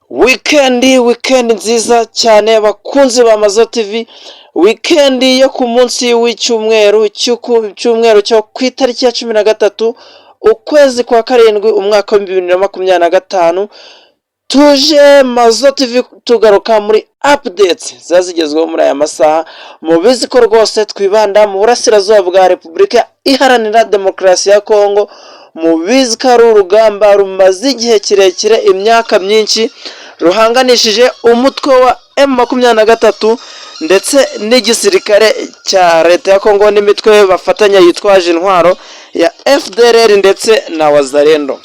Weekend nziza cyane bakunzi ba Mazo TV, weekend yo ku munsi w'icyumweru cyo ku itariki ya 13 ukwezi kwa karindwi umwaka wa 2025. Tuje Mazo TV tugaruka muri updates zazigezweho muri aya masaha. Mubizi ko rwose twibanda mu burasirazuba bwa Repubulika Iharanira Demokarasi ya Kongo. Mubizi ko ari urugamba rumaze igihe kirekire, imyaka myinshi, ruhanganishije umutwe wa M23 ndetse n'igisirikare cya leta ya Kongo n'imitwe bafatanya yitwaje intwaro ya FDLR ndetse na Wazalendo.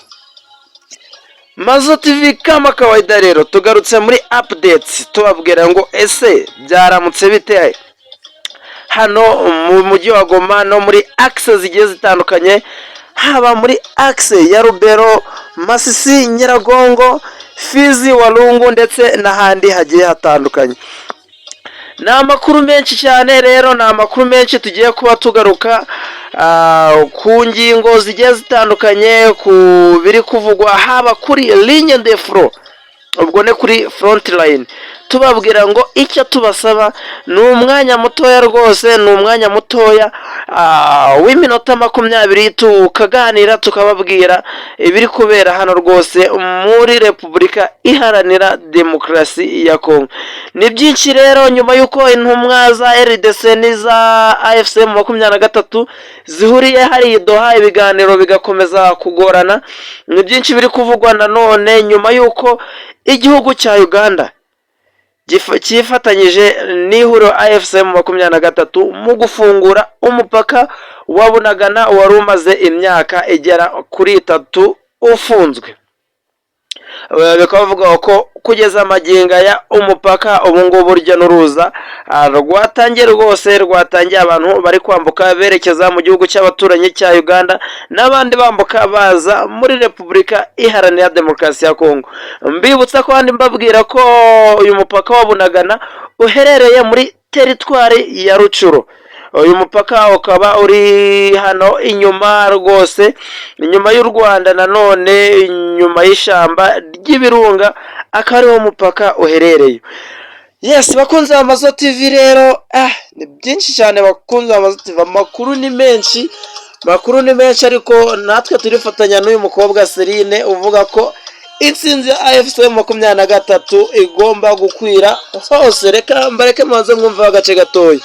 Mazo TV kama kawaida rero tugarutse muri updates tubabwira ngo ese byaramutse bite hano mu mujyi wa Goma no muri access zigiye zitandukanye, haba muri axe ya Rubero, Masisi, Nyiragongo, Fizi, Walungu ndetse n'ahandi hagiye hatandukanye. Ni amakuru menshi cyane rero, ni amakuru menshi tugiye kuba tugaruka ku ngingo zigiye zitandukanye, ku biri kuvugwa haba kuri ligne de front, ubwo ne kuri front line. Tubabwira ngo icyo tubasaba ni umwanya mutoya rwose, ni umwanya mutoya w'iminota 20 tukaganira tukababwira ibiri kubera hano rwose muri Repubulika Iharanira Demokarasi ya Kongo. Ni byinshi rero nyuma yuko intumwa za RDC n'iza AFC 23 zihuriye hari Doha, ibiganiro bigakomeza kugorana. Ni byinshi biri kuvugwa nanone nyuma yuko igihugu cya Uganda cyifatanyije n'ihuriro AFC 23 mu gufungura umupaka wa Bunagana wari umaze imyaka igera kuri 3 ufunzwe. Bikavuga ko kugeza amaginga ya umupaka ubu ngubu urujya n'uruza rwatangiye rwose, rwatangiye abantu bari kwambuka berekeza mu gihugu cy'abaturanyi cya Uganda n'abandi bambuka baza muri Repubulika Iharanira Demokarasi ya Kongo. Mbibutsa ko kandi mbabwira ko uyu mupaka wa Bunagana uherereye muri teritwari ya Rucuro. Uyu mupaka ukaba uri hano inyuma rwose, inyuma y'u Rwanda, nanone inyuma y'ishyamba ry'ibirunga, akaba ariho mupaka uherereye. Yes, bakunze ba Mazo TV rero, ni byinshi cyane bakunze ba Mazo TV, amakuru ni menshi, ariko natwe turifatanya n'uyu mukobwa Serine uvuga ko intsinzi ya AFC 23 igomba gukwira hose. Reka mbareke maze mwumva agace gatoya.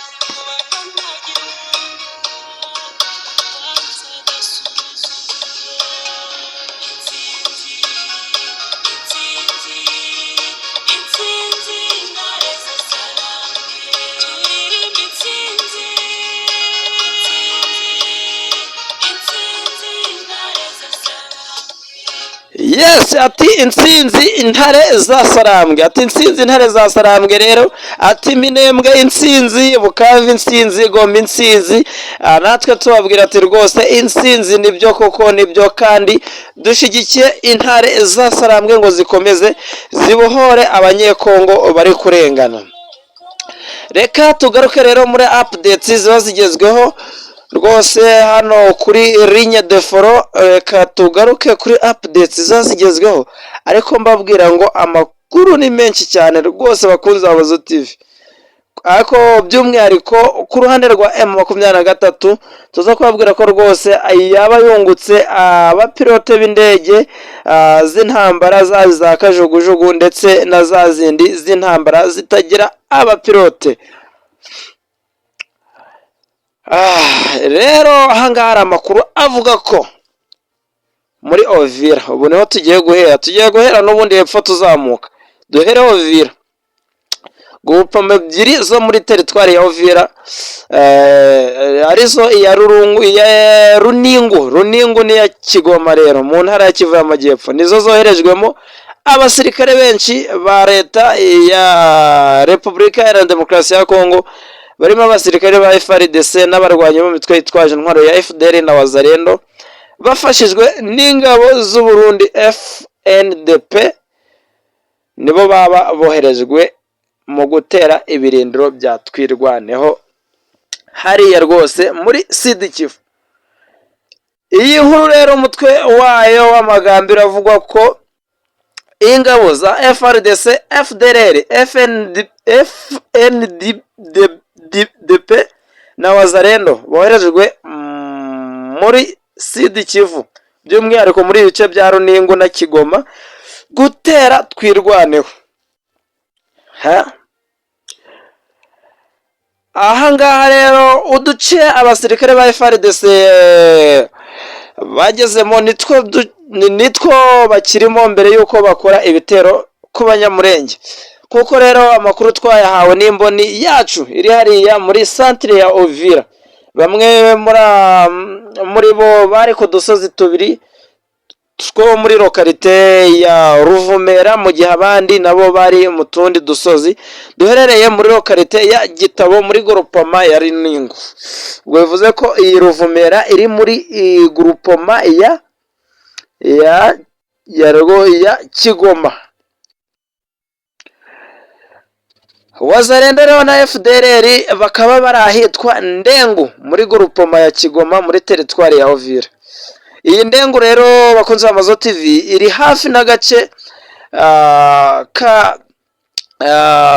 Yes, ati intsinzi intare za Sarambwe, ati intsinzi intare za Sarambwe rero, ati Minembwe intsinzi, Bukavu intsinzi, Goma intsinzi. Natwe tubabwira ati rwose intsinzi nibyo koko, nibyo kandi dushigikiye intare za Sarambwe ngo zikomeze zibohore abanyekongo bari kurengana. Reka tugaruke rero muri updates ziba zigezweho rwose hano kuri ligne de front. Reka tugaruke kuri updates zazigezweho, ariko mbabwira ngo amakuru ni menshi cyane rwose bakunze Mazo TV, ariko by'umwihariko ku ruhande rwa M23 tuza kubabwira ko rwose yaba yungutse abapilote b'indege z'intambara za kajugujugu ndetse na za zindi z'intambara zitagira abapilote. Rero ahangaha hari amakuru avuga ko muri Ovira, ubu niho tugiye guhera n'ubundi hepfo tuzamuka duhere Ovira. Gupama ebyiri zo muri teritwari ya Ovira, arizo iya Rurungu, iya Runingu n'iya Kigoma rero mu ntara ya Kivu y'Amajyepfo, nizo zoherejwemo abasirikare benshi ba leta ya Repubulika Iharanira Demokarasi ya Kongo, barimo abasirikare ba FARDC n'abarwanyi mu mitwe yitwaje intwaro ya FDL na Wazalendo, bafashijwe n'ingabo z'u Burundi FNDP, nibo baba boherejwe mu gutera ibirindiro bya Twirwaneho hariya rwose muri Sud Kivu. Iyi nkuru rero umutwe wayo w'amagambo iravugwa ko ingabo za FRDC, FDLR, FNDP na Wazalendo boherejwe muri Sud Kivu, by'umwihariko muri ibice bya Runingu na Kigoma gutera twirwaneho. Aha ngaha rero uduce abasirikare ba FARDC bagezemo nitwo bakirimo mbere y'uko bakora ibitero ku banyamurenge, kuko rero amakuru twayahawe n'imboni yacu iri hariya muri centre ya Uvira. Bamwe muri bo bari ku dusozi tubiri two muri lokalite ya Ruvumera, mu gihe abandi nabo bari mu tundi dusozi duherereye muri lokalite ya Gitabo muri groupement ya Runingu. Ubwo bivuze ko iyi Ruvumera iri muri groupement ya Kigoma. Wazalendo rero na FDLR bakaba bari ahitwa Ndengu muri groupement ya Kigoma muri teritwari ya Uvira. Iyi Ndengu rero bakunze Amazo TV iri hafi n'agace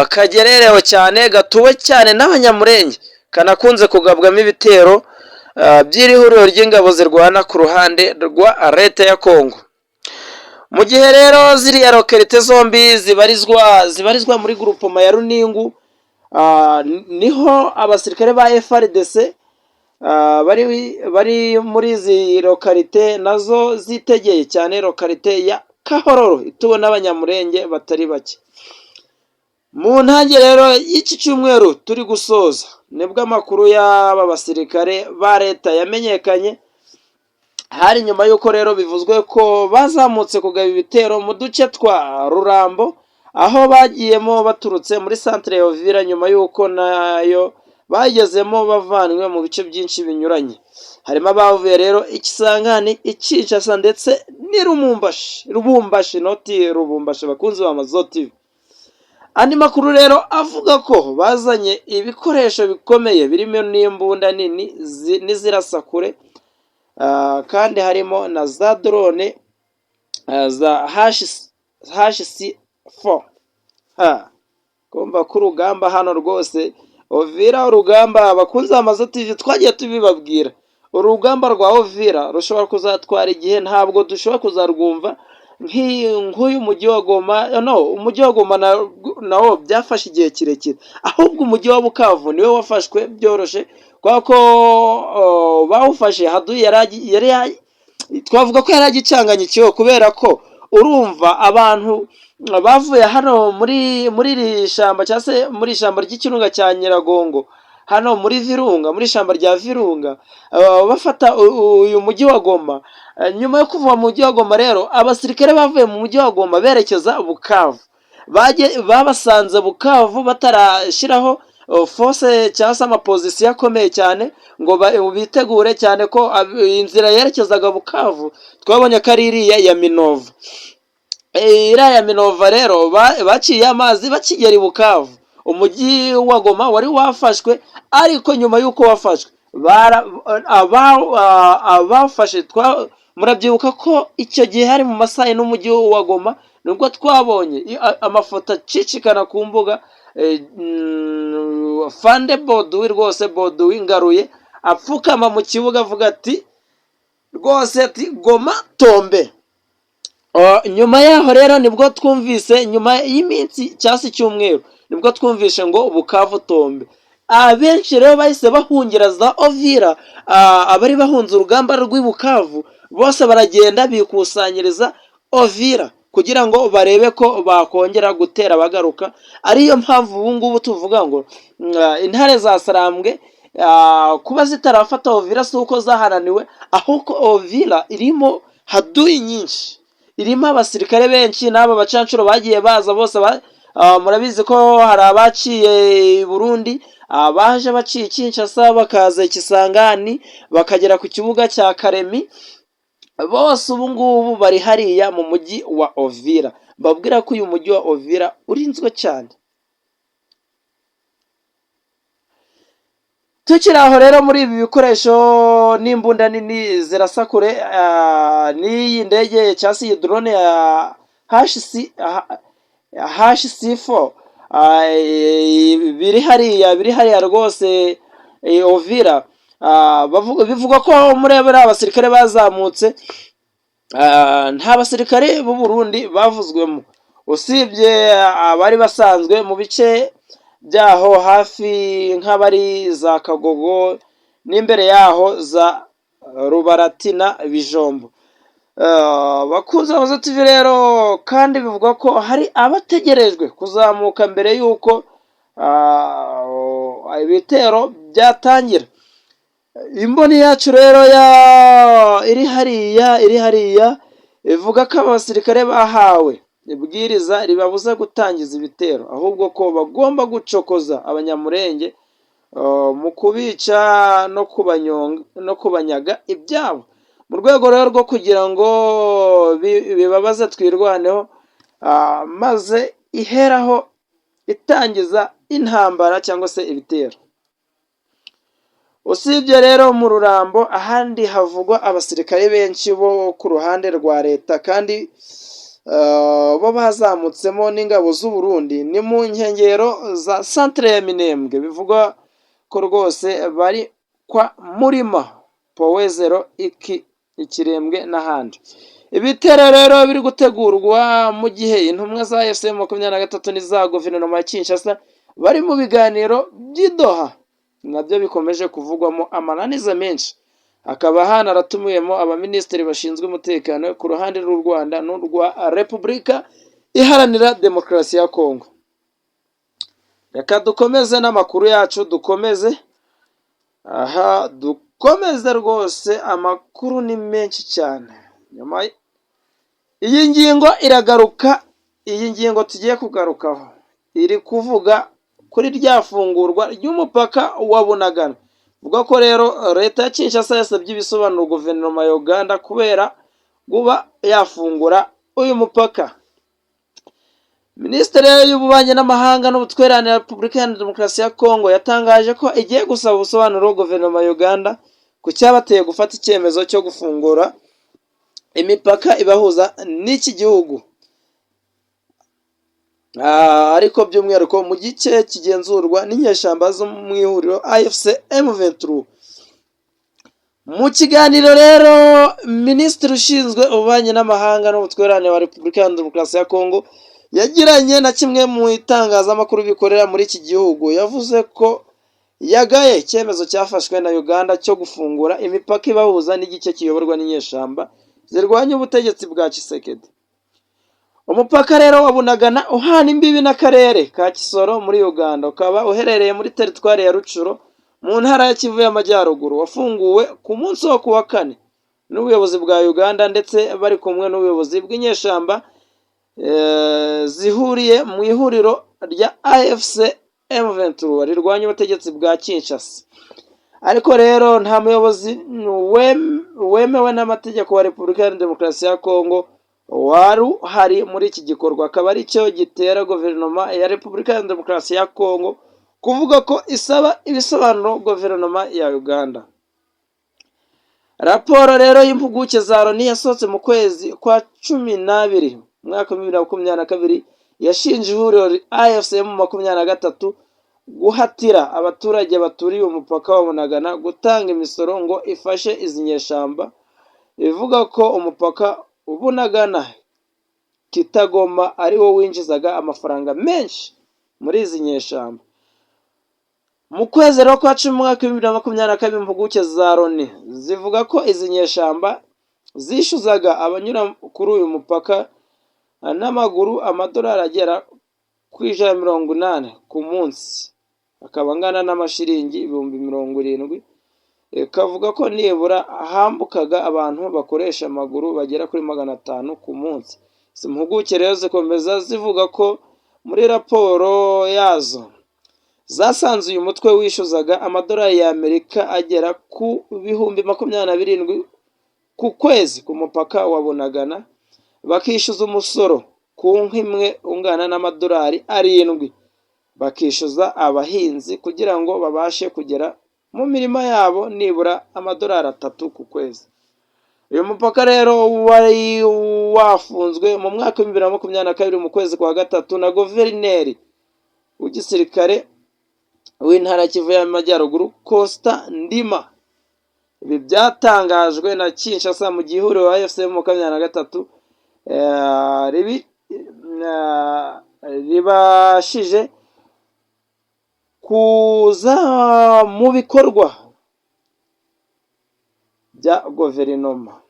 kagererewe cyane, gatuwe cyane n'abanyamurenge, kanakunze kugabwamo ibitero by'ihuriro ry'ingabo zirwana ku ruhande rwa leta ya Kongo. Mu gihe rero ziriya lokalite zombi zibarizwa muri groupement ya Runingu, niho abasirikare ba FARDC bari muri izi lokalite nazo zitegeye cyane lokalite ya Kahororo ituwe n'abanyamurenge batari bake. Mu ntangiriro rero y'iki cyumweru turi gusoza nibwo amakuru y'aba basirikare ba leta yamenyekanye, hari nyuma y'uko rero bivuzwe ko bazamutse kugaba ibitero mu duce twa Rurambo, aho bagiyemo baturutse muri centre ya Uvira, nyuma y'uko nayo bagezemo bavanywe mu bice byinshi binyuranye. Harimo abavuye rero Ikisangani, Ikinshasa ndetse ni Lubumbashi noti Lubumbashi bakunze Amazo TV. Andi makuru rero avuga ko bazanye ibikoresho bikomeye birimo n'imbunda nini n'izirasakure, kandi harimo na za drone za HC4. Kumva ko urugamba hano rwose Uvira, urugamba bakunze Amazo TV twagiye tubibabwira, urugamba rwa Uvira rushobora kuzatwara igihe, ntabwo dushobora kuzarwumva nk'uyu mujyi wa Goma. Umujyi wa Goma nawo byafashe igihe kirekire, ahubwo umujyi wa Bukavu niwe wafashwe byoroshye, kwa ko bawufashe haduye twavuga ko yari agicanganye kubera ko urumva abantu bavuye hano muri iri shyamba cyangwa se muri ishyamba ry'ikirunga cya Nyiragongo, hano muri Virunga, muri ishyamba rya Virunga, bafata uyu mujyi wa Goma. Nyuma yo kuva mu mujyi wa Goma rero abasirikare bavuye mu mujyi wa Goma berekeza Bukavu, babasanze Bukavu batarashyiraho force cyangwa se amapozisiyo akomeye cyane ngo bitegure cyane ko inzira yerekezaga Bukavu twabonye ko ari iriya ya Minova. Iriya ya Minova rero baciye amazi bakigera i Bukavu, umujyi wa Goma wari wafashwe. Ariko nyuma y'uko wafashwe abafashe murabyibuka ko icyo gihe hari mu masaha n'umujyi wa Goma nubwo twabonye amafoto acicikana ku mbuga, Fande Boduwi rwose Boduwi Ngaruye apfukama mu kibuga avuga ati rwose ati Goma tombe. Nyuma yaho rero nibwo twumvise, nyuma y'iminsi cyangwa icyumweru, nibwo twumvise ngo Bukavu tombe. Abenshi rero bahise bahungira za Uvira, abari bahunze urugamba rw'i Bukavu bose baragenda bikusanyiriza Uvira kugira ngo barebe ko bakongera gutera bagaruka. Ariyo mpamvu ubu ngubu tuvuga ngo intare za Sarambwe kuba zitarafata Uvira si uko zaharaniwe, ahubwo Uvira irimo haduyi nyinshi, irimo abasirikare benshi n'aba bacancuro bagiye baza bose. Murabizi ko hari abaciye Burundi, baje baciye Kinshasa bakaza Ikisangani bakagera ku kibuga cya Karemi, bose ubu ngubu bari hariya mu mujyi wa Uvira. Babwira ko uyu mujyi wa Uvira urinzwe cyane. Tukiri aho rero muri ibi bikoresho n'imbunda nini zirasakure, n'iyi ndege cyangwa se iyi drone ya HC4 biri hariya rwose Ovira. Bivugwa ko muri abasirikare bazamutse nta basirikare b'u Burundi bavuzwemo, usibye abari basanzwe mu bice byaho hafi nk'abari za Kagogo n'imbere yaho za Rubaratina Bijombo. Bakunze Amazo TV rero, kandi bivugwa ko hari abategerejwe kuzamuka mbere y'uko ibitero byatangira. Imboni yacu rero iri hariya ivuga ko abasirikare bahawe ibwiriza ribabuza gutangiza ibitero, ahubwo ko bagomba gucokoza abanyamurenge mu kubica no kubanyaga ibyabo, mu rwego rero rwo kugira ngo bibabaze twirwaneho, maze iheraho itangiza intambara cyangwa se ibitero. Usibye rero mu Rurambo, ahandi havugwa abasirikare benshi bo ku ruhande rwa leta kandi bo bazamutsemo n'ingabo z'u Burundi, ni mu nkengero za Centre ya Minembwe. Bivugwa ko rwose bari kwa Murima, Powezero, Ikirembwe n'ahandi. Ibitero rero biri gutegurwa mu gihe intumwa za FM23 n'iza guverinoma ya Kinshasa bari mu biganiro by'Idoha, nabyo bikomeje kuvugwamo amananiza menshi. Hakaba hanaratumiwemo abaminisitiri bashinzwe umutekano ku ruhande rw'u Rwanda n'urwa Repubulika Iharanira Demokarasi ya Kongo. Reka dukomeze n'amakuru yacu, dukomeze rwose, amakuru ni menshi cyane. Nyuma iyi ngingo iragaruka, iyi ngingo tugiye kugarukaho iri kuvuga kuri rya fungurwa ry'umupaka wa Bunagana. Vuga ko rero leta ya Kinshasa yasabye ibisobanuro guverinoma ya Uganda kubera kuba yafungura uyu mupaka. Minisiteri y'Ububanyi n'Amahanga n'Ubutwererane ya Repubulika Iharanira Demokarasi ya Kongo yatangaje ko igiye gusaba ubusobanuro guverinoma ya Uganda ku cyabateye gufata icyemezo cyo gufungura imipaka ibahuza n'iki gihugu, ariko by'umwihariko mu gice kigenzurwa n'inyeshyamba zo mu ihuriro AFC M23. Mu kiganiro rero, minisitiri ushinzwe ububanyi n'amahanga n'ubutwererane wa Repubulika Iharanira Demokarasi ya Kongo yagiranye na kimwe mu itangazamakuru bikorera muri iki gihugu, yavuze ko yagaye icyemezo cyafashwe na Uganda cyo gufungura imipaka ibahuza n'igice kiyoborwa n'inyeshyamba zirwanya ubutegetsi bwa Tshisekedi. Umupaka rero wa Bunagana uhana imbibi n'akarere ka Kisoro muri Uganda, ukaba uherereye muri teritwari ya Rucuro mu ntara ya Kivu y'Amajyaruguru, wafunguwe ku munsi wo kuwa kane n'ubuyobozi bwa Uganda ndetse bari kumwe n'ubuyobozi bw'inyeshyamba zihuriye mu ihuriro rya AFC M23 rirwanya ubutegetsi bwa Kinshasa. Ariko rero nta muyobozi wemewe n'amategeko wa Repubulika Iharanira Demokarasi ya Kongo wari uhari muri iki gikorwa, akaba ari cyo gitera guverinoma ya Repubulika Iharanira Demokarasi ya Kongo kuvuga ko isaba ibisobanuro guverinoma ya Uganda. Raporo rero y'impuguke za Loni yasohotse mu kwezi kwa 12 mwaka 2022 yashinje ihuriro AFC M23 guhatira abaturage baturiye umupaka wa Bunagana gutanga imisoro ngo ifashe izi nyeshyamba, ivuga ko umupaka Bunagana Kitagoma ari wo winjizaga amafaranga menshi muri izi nyeshyamba. Mu kwezi rero kwa 10 mwaka 2022 impuguke za Loni zivuga ko izi nyeshyamba zishyuzaga abanyura kuri uyu mupaka n'amaguru amadolari agera ku 180 ku munsi, akaba angana n'amashiringi 70,000. Kavuga ko nibura hambukaga abantu bakoresha amaguru bagera kuri 500 ku munsi. Izi mpuguke rero zikomeza zivuga ko muri raporo yazo zasanze uyu mutwe wishyuzaga amadolari y'Amerika agera ku 27,000 ku kwezi ku mupaka wa Bunagana, bakishyuza umusoro ku nka imwe ungana n'amadolari 7, bakishyuza abahinzi kugira ngo babashe kugera mu mirima yabo nibura amadolari 3 ku kwezi. uyu mupaka rero wari wafunzwe mu mwaka wa 2022 mu kwezi kwa gatatu na guverineri w'igisirikare w'intara Kivu y'Amajyaruguru Costa Ndima. Ibi byatangajwe na Kinshasa mu gihuriro wa AFC mu 2023 ribashije kuza mu bikorwa bya guverinoma.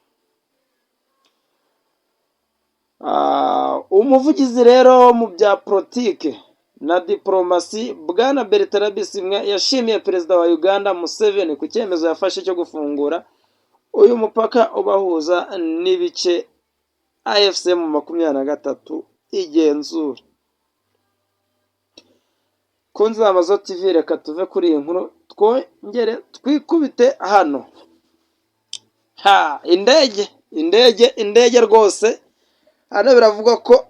Umuvugizi rero mu bya politike na diplomasi Bwana Bertrand Bisimwa yashimiye perezida wa Uganda Museveni ku cyemezo yafashe cyo gufungura uyu mupaka ubahuza n'ibice AFC mu 2023 igenzura. Kunzi Amazo TV, reka tuve kuri iyi nkuru twongere twikubite hano. Indege rwose hano biravuga ko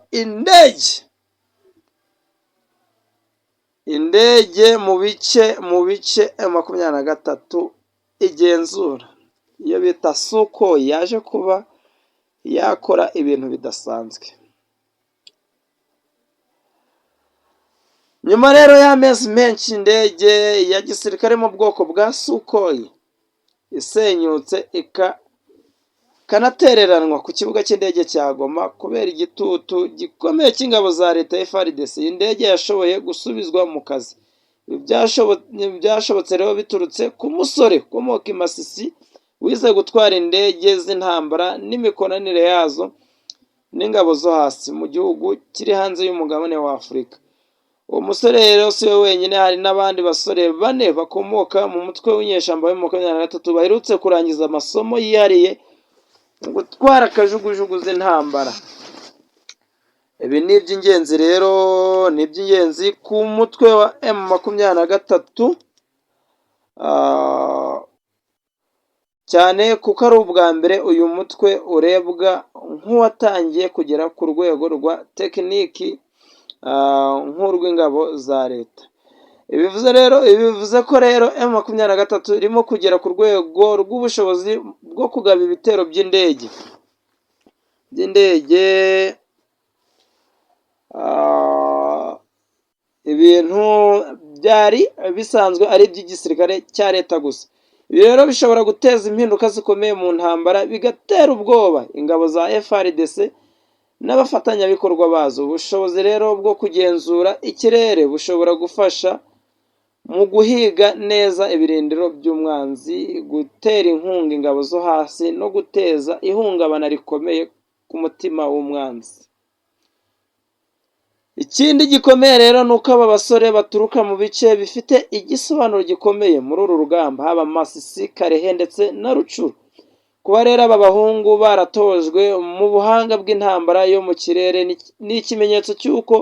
indege mu bice 23 igenzura, iyo bita Sukhoi yaje kuba yakora ibintu bidasanzwe. Nyuma rero y'amezi menshi indege ya gisirikare mu bwoko bwa Sukhoi isenyutse kanatereranwa ku kibuga cy'indege cya Goma kubera igitutu gikomeye cy'ingabo za leta FARDC, indege yashoboye gusubizwa mu kazi. Byashobotse rero biturutse ku musore ukomoka i Masisi wize gutwara indege z'intambara n'imikoranire yazo n'ingabo zo hasi mu gihugu kiri hanze y'umugabane wa Afurika. Uwo musore rero si we wenyine, hari n'abandi basore 4 bakomoka mu mutwe w'inyeshyamba wa M23 baherutse kurangiza amasomo yihariye gutwara akajugujugu z'intambara. Ibi ni iby'ingenzi rero, ni iby'ingenzi ku mutwe wa M23 cyane kuko ari ubwa mbere uyu mutwe urebwa nk'uwatangiye kugera ku rwego rwa tekiniki nk'urw'ingabo za leta. Bivuze ko rero M23 irimo kugera ku rwego rw'ubushobozi bwo kugaba ibitero by'indege ibintu byari bisanzwe ari iby'igisirikare cya leta gusa. Ibi rero bishobora guteza impinduka zikomeye mu ntambara, bigatera ubwoba ingabo za FARDC n'abafatanyabikorwa bazo. Ubushobozi rero bwo kugenzura ikirere bushobora gufasha mu guhiga neza ibirindiro by'umwanzi, gutera inkunga ingabo zo hasi no guteza ihungabana rikomeye ku mutima w'umwanzi. Ikindi gikomeye rero ni uko aba basore baturuka mu bice bifite igisobanuro gikomeye muri uru rugamba, haba Masisi, Karehe ndetse na Rucuru. Kuba rero aba bahungu baratojwe mu buhanga bw'intambara yo mu kirere ni ikimenyetso cy'uko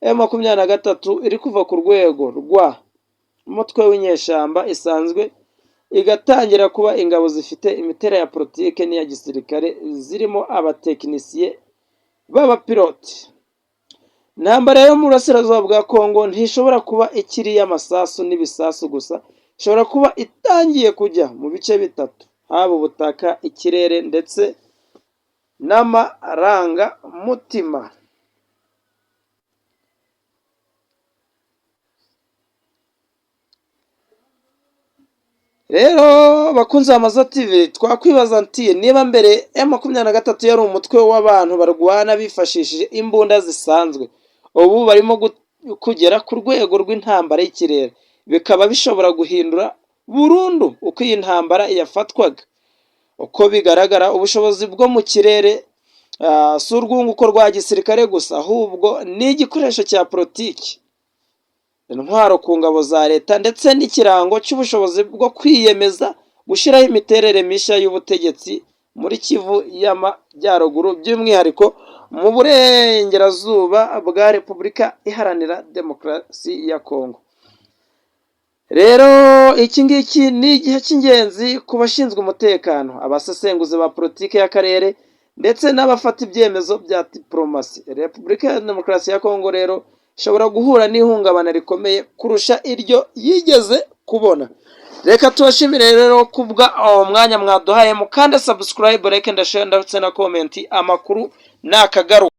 M23 iri kuva ku rwego rwa umutwe w'inyeshyamba isanzwe igatangira kuba ingabo zifite imiterere ya politike n'iya gisirikare, zirimo abatekinisiye b'abapilote. Intambara yo mu burasirazuba bwa Kongo ntishobora kuba ikiri y'amasasu n'ibisasu gusa, ishobora kuba itangiye kujya mu bice bitatu, haba ubutaka, ikirere ndetse n'amarangamutima. Rero bakunze Amazo TV, twakwibaza nti niba mbere M23 yari umutwe w'abantu barwana bifashishije imbunda zisanzwe, ubu barimo kugera ku rwego rw'intambara y'ikirere, bikaba bishobora guhindura burundu uko iyi ntambara yafatwaga. Uko bigaragara ubushobozi bwo mu kirere si urwunguko rwa gisirikare gusa, ahubwo ni igikoresho cya politiki, intwaro ku ngabo za leta ndetse n'ikirango cy'ubushobozi bwo kwiyemeza gushyiraho imiterere mishya y'ubutegetsi muri Kivu y'Amajyaruguru, by'umwihariko mu burengerazuba bwa Repubulika Iharanira Demokarasi ya Kongo. Rero iki ngiki ni igihe cy'ingenzi ku bashinzwe umutekano, abasesenguzi ba politiki y'akarere ndetse n'abafata ibyemezo bya diplomasi. Repubulika ya Demokarasi ya Kongo rero ishobora guhura n'ihungabana rikomeye kurusha iryo yigeze kubona. reka tubashimire rero kubwa umwanya mwaduhaye, mukande subscribe, like and share ndetse na comment. Amakuru nakagaruka.